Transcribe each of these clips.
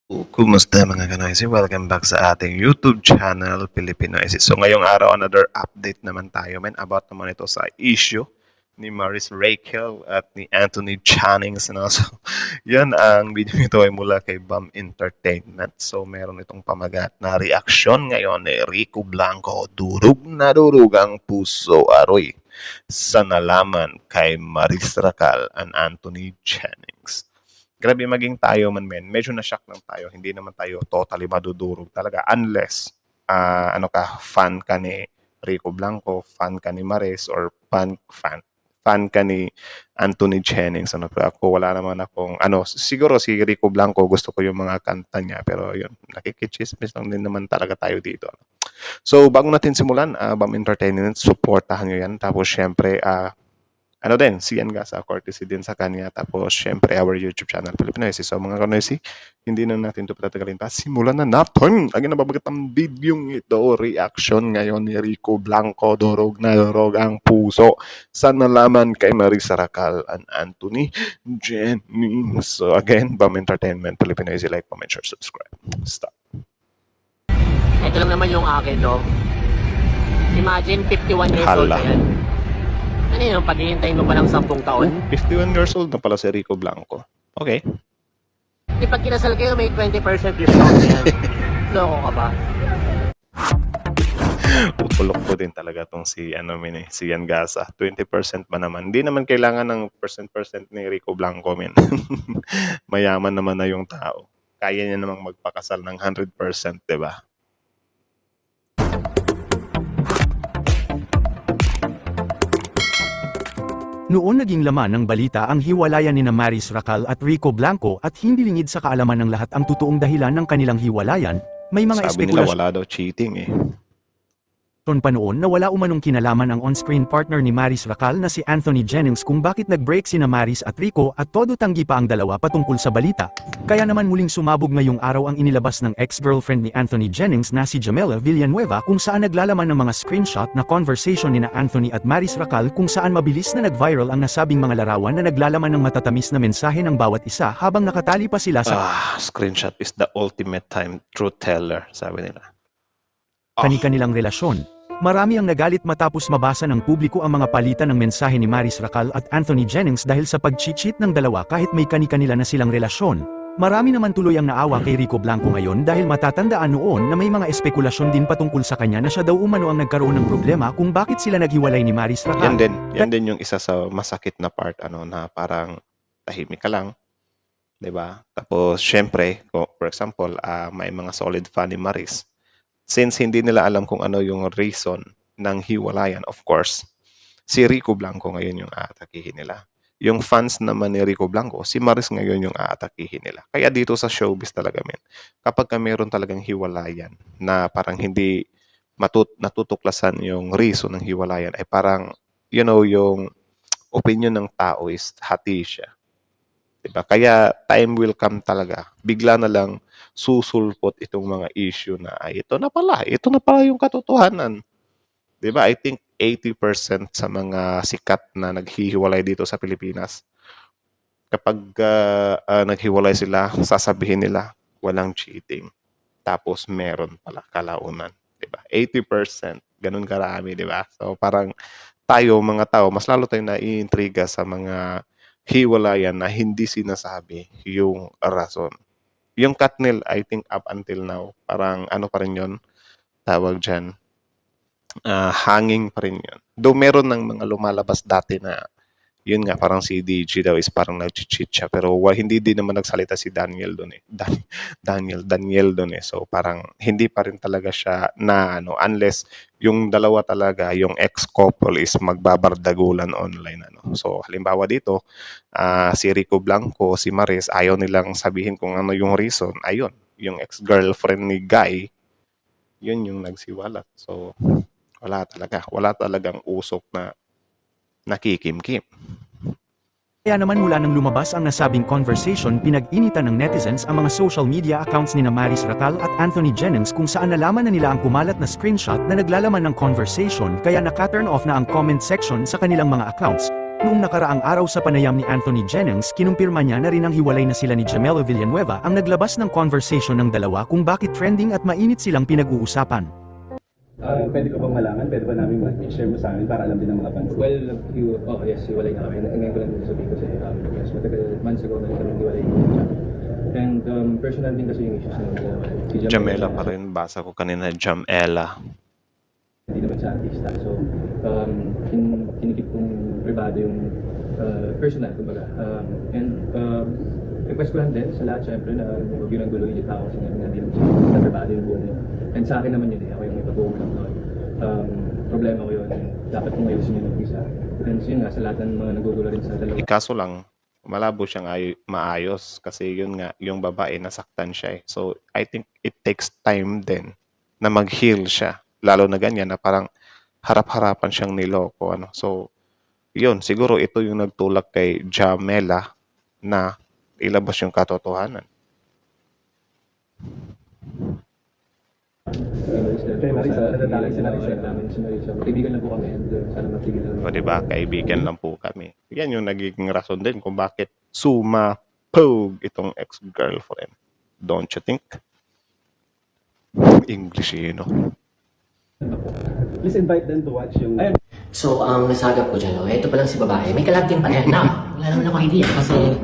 Kumusta mga kanoysi? Welcome back sa ating YouTube channel, Filipinoisis. So ngayong araw, another update naman tayo about naman ito sa issue ni Maris Rachel at ni Anthony Jennings. No? So, yan ang video nito ay mula kay BAM Entertainment. So meron itong pamagat na reaksyon ngayon ni Rico Blanco. Durug na durug ang puso aroy sa nalaman kay Maris Racal and Anthony Jennings. Grabe maging tayo man medyo na-shock lang tayo. Hindi naman tayo totally madudurog talaga unless fan ka ni Rico Blanco, fan ka ni Maris, or fan ka ni Anthony Jennings. Ako wala naman akong siguro si Rico Blanco gusto ko yung mga kanta niya, pero yun, nakikichismis lang din naman talaga tayo dito. So bago natin simulan, BAM Entertainment, supportahan nyo yan. Tapos syempre si Ian Gasa, courtesy din sa kanya. Tapos, syempre, our YouTube channel, Filipinoisis. So, mga kanoysi, hindi na natin ito patatagalin pa. Simulan na natin. Ang nababagat ang video ito, reaction ngayon ni Rico Blanco, durog na durog ang puso sa nalaman kay Maris Racal and Anthony Jennings. So, again, BAM Entertainment, Filipinoisis, like, comment, share, subscribe. Stop. Ito lang naman yung akin, no? Imagine, 51 years old na yan. Ano yun, paghihintayin mo pa ng 10 taon? 51 years old na pala si Rico Blanco. Okay. Di pag kinasal kayo, may 20% discount yan. Loko ka ba? Pupulok ko din talaga tong si Ian Gasa. 20% ba naman? Hindi naman kailangan ng percent ni Rico Blanco, men. Mayaman naman na yung tao. Kaya niya namang magpakasal ng 100%, di ba? Noon naging laman ng balita ang hiwalayan ni Maris Racal at Rico Blanco at hindi lingid sa kaalaman ng lahat ang totoong dahilan ng kanilang hiwalayan. May mga Sabi nila espekulasyon wala daw cheating eh. pa noon na wala umanong kinalaman ang on-screen partner ni Maris Racal na si Anthony Jennings kung bakit nag-break sina Maris at Rico at todo tanggi pa ang dalawa patungkol sa balita. Kaya naman muling sumabog ngayong araw ang inilabas ng ex-girlfriend ni Anthony Jennings na si Jamela Villanueva kung saan naglalaman ng mga screenshot na conversation ni na Anthony at Maris Racal kung saan mabilis na nag-viral ang nasabing mga larawan na naglalaman ng matatamis na mensahe ng bawat isa habang nakatali pa sila sa Screenshot is the ultimate time truth teller, sabi nila. kani-kanilang relasyon. Marami ang nagalit matapos mabasa ng publiko ang mga palitan ng mensahe ni Maris Racal at Anthony Jennings dahil sa pag-cheat ng dalawa kahit may kani-kanila na silang relasyon. Marami naman tuloy ang naawa kay Rico Blanco ngayon dahil matatandaan noon na may mga espekulasyon din patungkol sa kanya na siya daw umano ang nagkaroon ng problema kung bakit sila naghiwalay ni Maris Racal. Yan din yung isa sa masakit na part, na parang tahimik ka lang, 'di ba? Tapos syempre, for example, may mga solid fan ni Maris. Since hindi nila alam kung ano yung reason ng hiwalayan, of course, si Rico Blanco ngayon yung aatakihin nila. Yung fans naman ni Rico Blanco, si Maris ngayon yung aatakihin nila. Kaya dito sa showbiz talaga, kapag meron talagang hiwalayan na parang hindi natutuklasan yung reason ng hiwalayan, ay parang, yung opinion ng tao is hati siya. Diba? Kaya time will come talaga. Bigla na lang susulpot itong mga issue na ito na pala yung katotohanan. Diba? I think 80% sa mga sikat na naghihiwalay dito sa Pilipinas, kapag naghiwalay sila, sasabihin nila walang cheating. Tapos meron pala kalaunan. Diba? 80%. Ganun karami, diba? So parang tayo, mga tao, mas lalo tayong naiintriga sa mga hiwalayan na hindi sinasabi yung rason. Yung Katnil, I think up until now, parang pa rin yun, tawag dyan, hanging pa rin yun. Though meron ng mga lumalabas dati na, yun nga, parang si DG daw is parang nag-cheat siya, pero hindi din naman nagsalita si Daniel doon eh. Daniel doon eh. So parang hindi pa rin talaga siya na unless yung dalawa talaga, yung ex-couple is magbabardagulan online. So halimbawa dito, si Rico Blanco, si Maris, ayaw nilang sabihin kung ano yung reason. Ayun, yung ex-girlfriend ni Guy, yun yung nagsiwalat. So wala talagang usok na nakikimkim. Kaya naman mula nang lumabas ang nasabing conversation, pinag-initan ng netizens ang mga social media accounts ni Maris Racal at Anthony Jennings kung saan nalaman na nila ang kumalat na screenshot na naglalaman ng conversation, kaya naka-turn off na ang comment section sa kanilang mga accounts. Noong nakaraang araw sa panayam ni Anthony Jennings, kinumpirma niya na rin ang hiwalay na sila ni Jamela Villanueva ang naglabas ng conversation ng dalawa kung bakit trending at mainit silang pinag-uusapan. Pwede ko bang malaman? Pwede ba namin mag-share mo sa amin para alam din ng mga fans? Well, yes, hiwalay na kami. Ngayon ko lang din sabihin kasi, yes, matagal months ago na kami hiwalay ni Jam. And personal din kasi yung issues ng si Jamela pa rin. Basa ko kanina, Jamela. Hindi naman siya artista. So, kinikip kong privado yung personal, kumbaga. Request ko lang din sa lahat, syempre, na huwag yun ang gulo yung tao kasi nga hindi naman sa privado yung buhay niya. And sa akin naman yun eh, ako yung may pag-uong lang doon. Problema ko yun, dapat kong ayusin yun mag-isa. And so yun nga, sa lahat ng mga nagugulo rin sa dalawa. Kaso lang, malabo siyang maayos kasi yun nga, yung babae nasaktan siya eh. So, I think it takes time din na mag-heal siya. Lalo na ganyan na parang harap-harapan siyang niloko. Ano? So, yun, siguro ito yung nagtulak kay Jamela na ilabas yung katotohanan. Kaibigan lang po kami and sana matigil lang. O diba, kaibigan lang po kami. Yan yung nagiging rason din kung bakit sumapog itong ex-girlfriend. Don't you think? English yun, no? Please invite them to watch yung... So, ang nasagap ko dyan, ito pa lang si babae. May collab team pala yan. Wala naman ako idea kasi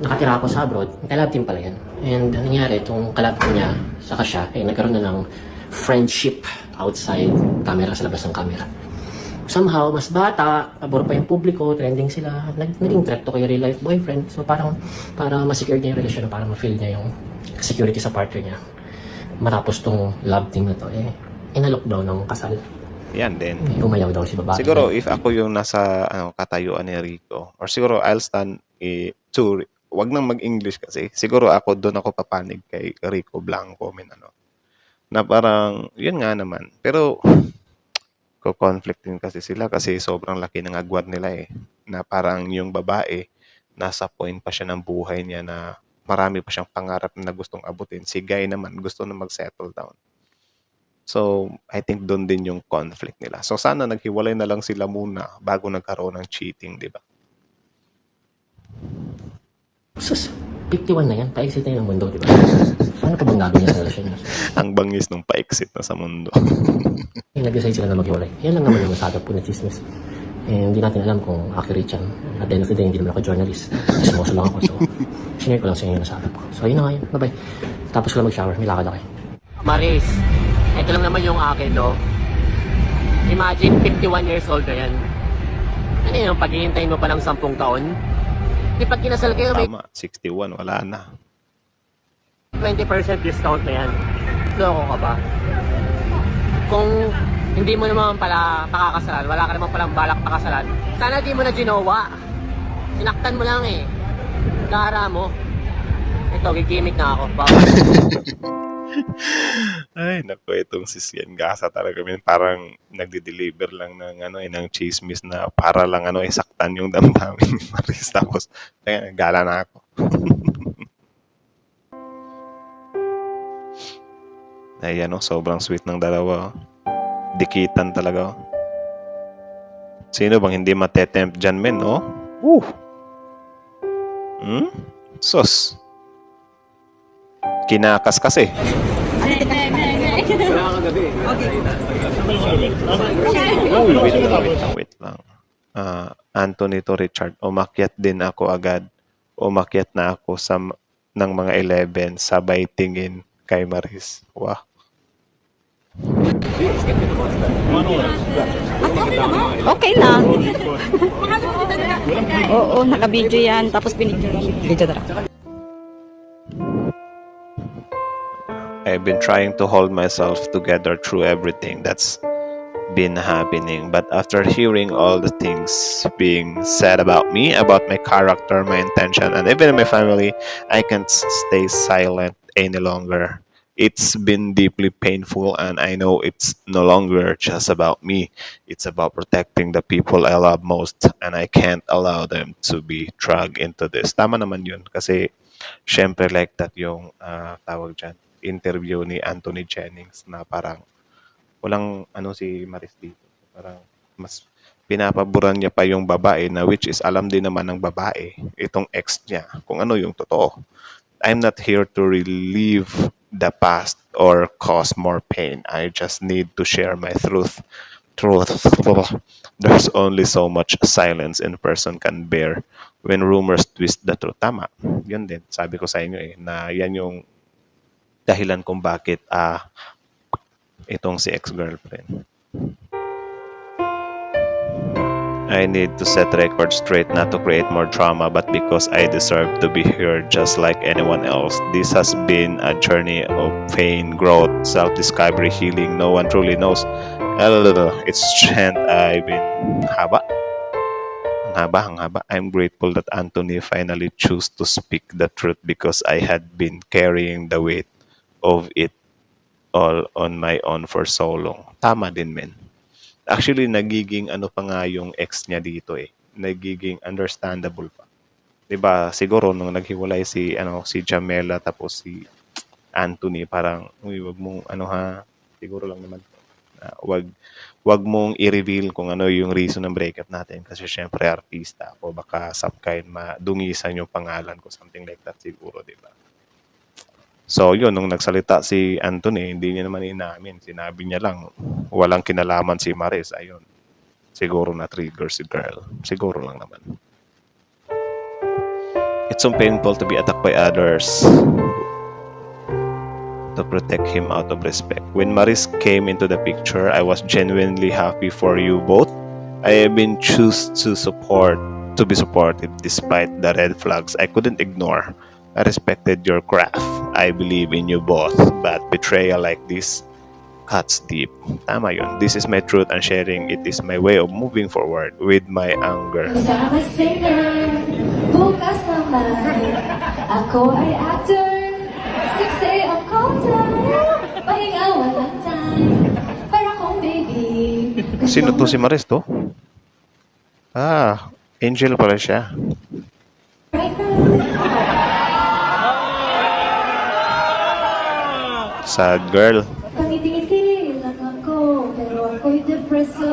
nakatira ako sa abroad. May collab team pala yan. And ang nangyari, itong collab team niya, saka siya, nagkaroon na ng friendship outside camera, sa labas ng camera. Somehow, mas bata, pabor pa yung publiko, trending sila, naging threat to kay real life boyfriend. So parang, para ma-secure niya yung relasyon, para ma-feel niya yung security sa partner niya. Matapos tong love team na to, inalok daw ng kasal. Yan din. Umayaw daw si babae. Siguro if ako yung nasa katayuan ni Rico, or siguro I'll stand to, wag nang mag-English kasi, siguro ako doon ako papanig kay Rico Blanco, na parang, yun nga naman. Pero, ko-conflict din kasi sila kasi sobrang laki ng agwat nila eh. Na parang yung babae, nasa point pa siya ng buhay niya na marami pa siyang pangarap na gustong abutin. Si Guy naman, gusto na mag-settle down. So, I think doon din yung conflict nila. So, sana naghiwalay na lang sila muna bago nagkaroon ng cheating, di ba? Sus, 51 na yan. Pa-exit na yun ng mundo, di ba? Ano pa bang gagawin niya sa relasyon niya? Ang bangis nung pa-exit na sa mundo. Nag-decide sila na maghiwalay. Yan lang naman yung masagap po na chismis. Hindi natin alam kung accurate yan. At the end of the day, hindi naman ako journalist. Chismoso lang ako. So, sinare ko lang sa inyo yung nasagap ko. So, yun na nga yun. Bye-bye. Tapos ko lang mag-shower. May lakad ako. Maris, ito lang naman yung akin, no? Imagine, 51 years old na yan. Ano yung paghihintayin mo pa ng 10 taon? Di pag kinasal kayo, may Tama, 61, wala na. 20% discount na yan. Loko ka ba? Kung hindi mo naman pala pakakasalan, wala ka naman palang balak pakasalan, sana di mo na ginawa. Sinaktan mo lang eh. Kara mo. Ito, gigimik na ako. Ay, naku, itong si Sian Gasa talaga. Parang nagde-deliver lang ng chismis na para lang isaktan yung damdamin ni Maris. Tapos, gala na ako. Ayan sobrang sweet ng dalawa. Dikitan talaga. Sino bang hindi matetempt dyan, men, Sus. Kinakas kasi. Wait lang. Anthony to Richard, umakyat din ako agad. Umakyat na ako ng mga 11 sabay tingin kay Maris. Wow. Okay lang. Oo, naka-video yan. Tapos binidyo na. I've been trying to hold myself together through everything that's been happening. But after hearing all the things being said about me, about my character, my intention, and even my family, I can't stay silent any longer. It's been deeply painful, and I know it's no longer just about me. It's about protecting the people I love most, and I can't allow them to be dragged into this. Tama naman yun, kasi syempre like that yung tawag dyan, interview ni Anthony Jennings na parang walang si Maris dito. Parang mas pinapaboran niya pa yung babae na which is alam din naman ng babae, itong ex niya, kung ano yung totoo. I'm not here to relieve the past or cause more pain. I just need to share my truth. There's only so much silence in person can bear when rumors twist the truth. Tama. Yun din. Sabi ko sa inyo na yan yung dahilan kung bakit itong si ex-girlfriend. I need to set records straight, not to create more drama, but because I deserve to be here just like anyone else. This has been a journey of pain, growth, self-discovery, healing. No one truly knows. It's strength I've been haba. Ang haba. I'm grateful that Anthony finally chose to speak the truth because I had been carrying the weight of it all on my own for so long. Tama din, men. Actually, nagiging ano pa nga yung ex niya dito Nagiging understandable pa. 'Di ba? Siguro nung naghiwalay si Jamela tapos si Anthony, parang uy, wag mong siguro lang naman wag mong i-reveal kung ano yung reason ng breakup natin kasi syempre artista ako, baka some kind madungisan yung pangalan ko, something like that siguro, 'di ba? So, yun, nung nagsalita si Anthony, hindi niya naman inamin. Sinabi niya lang, walang kinalaman si Maris. Ayun. Siguro na-trigger si girl. Siguro lang naman. It's so painful to be attacked by others to protect him out of respect. When Maris came into the picture, I was genuinely happy for you both. I have been chosen to be supportive despite the red flags I couldn't ignore. I respected your craft. I believe in you both. But betrayal like this cuts deep. Tama yun. This is my truth and sharing it is my way of moving forward with my anger. Kasama singer, bukas naman. Ako ay actor, 6 a.m. call time. Pahinga walang time, para kong baby. Sino to si Maris to? Angel pala siya. Right now. Sad girl. Pangiti-ngiti lang ako, pero ako'y depreso.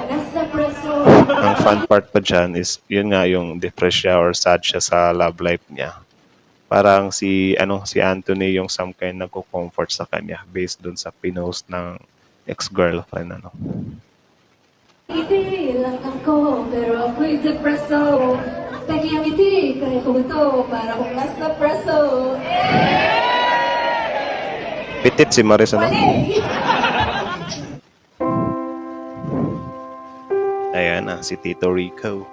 Nasa preso. Ang fun part pa dyan is, yun nga yung depressed siya or sad siya sa love life niya. Parang si Anthony yung some kind nagko-comfort sa kanya based dun sa pinost ng ex-girlfriend. Ngiti lang ako, pero ako'y depreso. Pagi ang ngiti, kaya ko ito, para kung nasa preso. Pitit si Maris, Ayan na, si Tito Rico.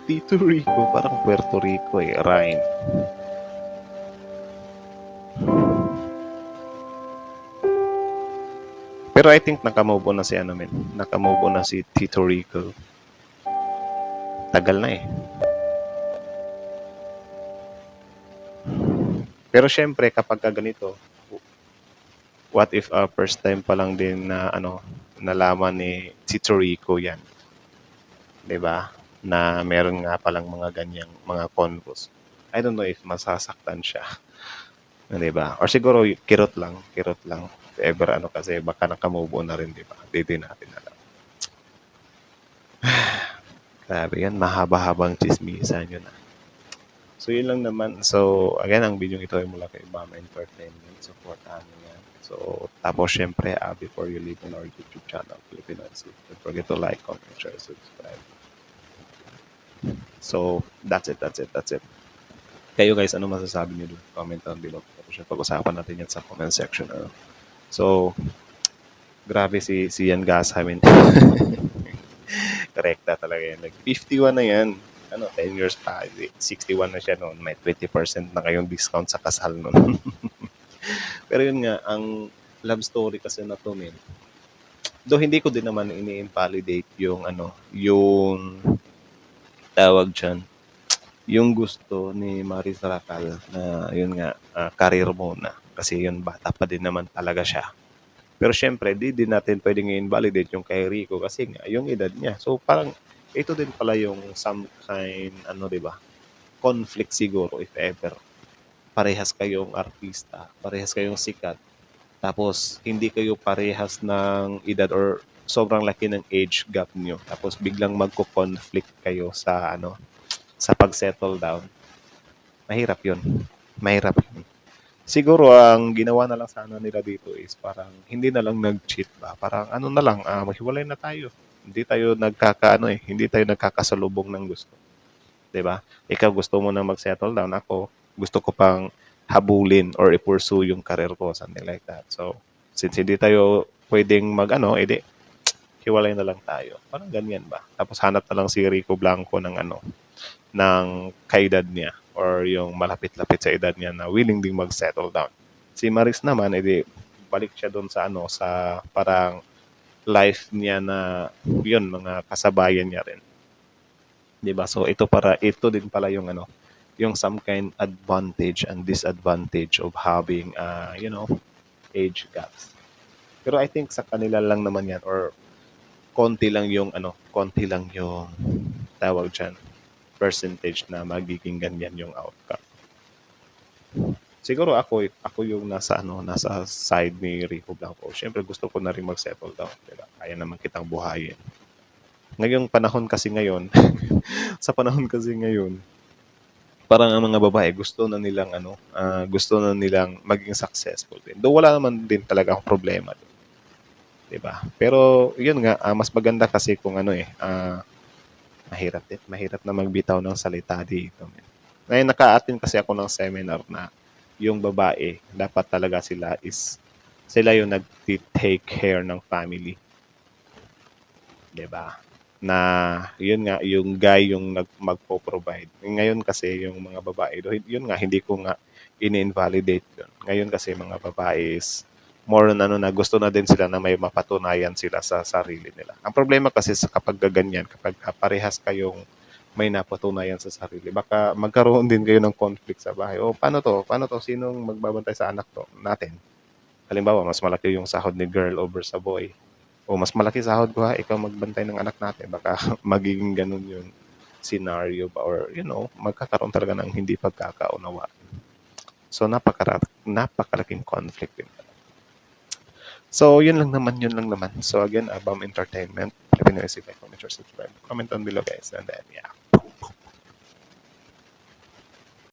Tito Rico, parang Puerto Rico rhyme. Pero I think nakamove on na si nakamove on na si Tito Rico. Tagal na Pero syempre kapag ganito, what if first time pa lang din na nalaman ni Tito Rico yan. 'Di ba? Na meron nga palang mga ganyang mga convos. I don't know if masasaktan siya. 'Di ba? Or siguro kirot lang. If ever kasi baka nakamove on na rin, 'di ba? Hindi natin alam. Grabe yan, mahaba-habang chismisan yun. So, yun lang naman. So, again, ang video ito ay mula kay Bama Entertainment. Supportahan nyo yan. So, tapos syempre, before you leave on our YouTube channel, Filipino NC, don't forget to like, comment, share, subscribe. So, that's it. Kayo guys, ano masasabi nyo doon? Comment down below. Tapos pag-usapan natin yan sa comment section. So, grabe si Yan Gasamin. Correcta talaga yan. 51 na yan. 10 years pa. 61 na siya noon. May 20% na kayong discount sa kasal noon. Pero yun nga, ang love story kasi na to, men. Though hindi ko din naman ini-invalidate yung yung tawag dyan, yung gusto ni Maris Racal na yun nga, career muna. Kasi yun, bata pa din naman talaga siya. Pero syempre, di din natin pwedeng i-invalidate yung kay Rico kasi nga, yung edad niya. So parang, ito din pala yung some kind, diba, conflict siguro if ever. Parehas kayong artista, parehas kayong sikat. Tapos hindi kayo parehas ng edad or sobrang laki ng age gap nyo. Tapos biglang magko-conflict kayo sa sa pag-settle down. Mahirap 'yun. Mahirap 'yun. Siguro ang ginawa na lang sana nila dito is parang hindi na lang nag-cheat ba. Parang ano na lang, maghiwalay na tayo. Hindi tayo hindi tayo nagkakasalubong ng gusto. 'Di ba? Ikaw gusto mo na mag-settle down, ako gusto ko pang habulin or i-pursue yung career ko, something like that. So, since hindi tayo pwedeng edi hiwalay na lang tayo. Parang ganyan ba? Tapos hanap na lang si Rico Blanco ng ng kaedad niya or yung malapit-lapit sa edad niya na willing ding mag-settle down. Si Maris naman, edi balik siya doon sa sa parang life niya na yun, mga kasabayan niya rin. 'Di ba? So ito din pala yung yung some kind advantage and disadvantage of having age gaps. Pero I think sa kanila lang naman yan or konti lang yung tawag diyan percentage na magiging ganyan yung outcome. Siguro ako yung nasa side ni Rico Blanco. Siyempre gusto ko na rin mag-settle down, 'di ba? Kaya naman kitang buhayin. Ngayong panahon kasi ngayon, sa panahon kasi ngayon, parang ang mga babae gusto na nilang maging successful din. Though wala naman din talaga akong problema doon, 'di ba? Pero 'yun nga, mas maganda kasi kung mahirap na magbitaw ng salita dito. Ngayon naka-attend kasi ako ng seminar na yung babae, dapat talaga sila yung nag-take care ng family. 'Di ba? Na yun nga, yung guy yung magpo-provide. Ngayon kasi yung mga babae, yun nga, hindi ko nga ini-invalidate yun. Ngayon kasi mga babae is more na gusto na din sila na may mapatunayan sila sa sarili nila. Ang problema kasi sa kapag gaganyan, kapag parehas kayong may napatunayan sa sarili, baka magkaroon din kayo ng conflict sa bahay. O paano to? Sinong magbabantay sa anak natin? Halimbawa, mas malaki yung sahod ni girl over sa boy. O mas malaki sahod ko ikaw magbantay ng anak natin. Baka magiging ganun yung scenario ba or magkakaroon talaga ng hindi pagkakaunawaan. So napakalaking conflict din. So yun lang naman. So again, Abam Entertainment. Let me know if you like, comment, or subscribe. Comment down below guys and then yeah.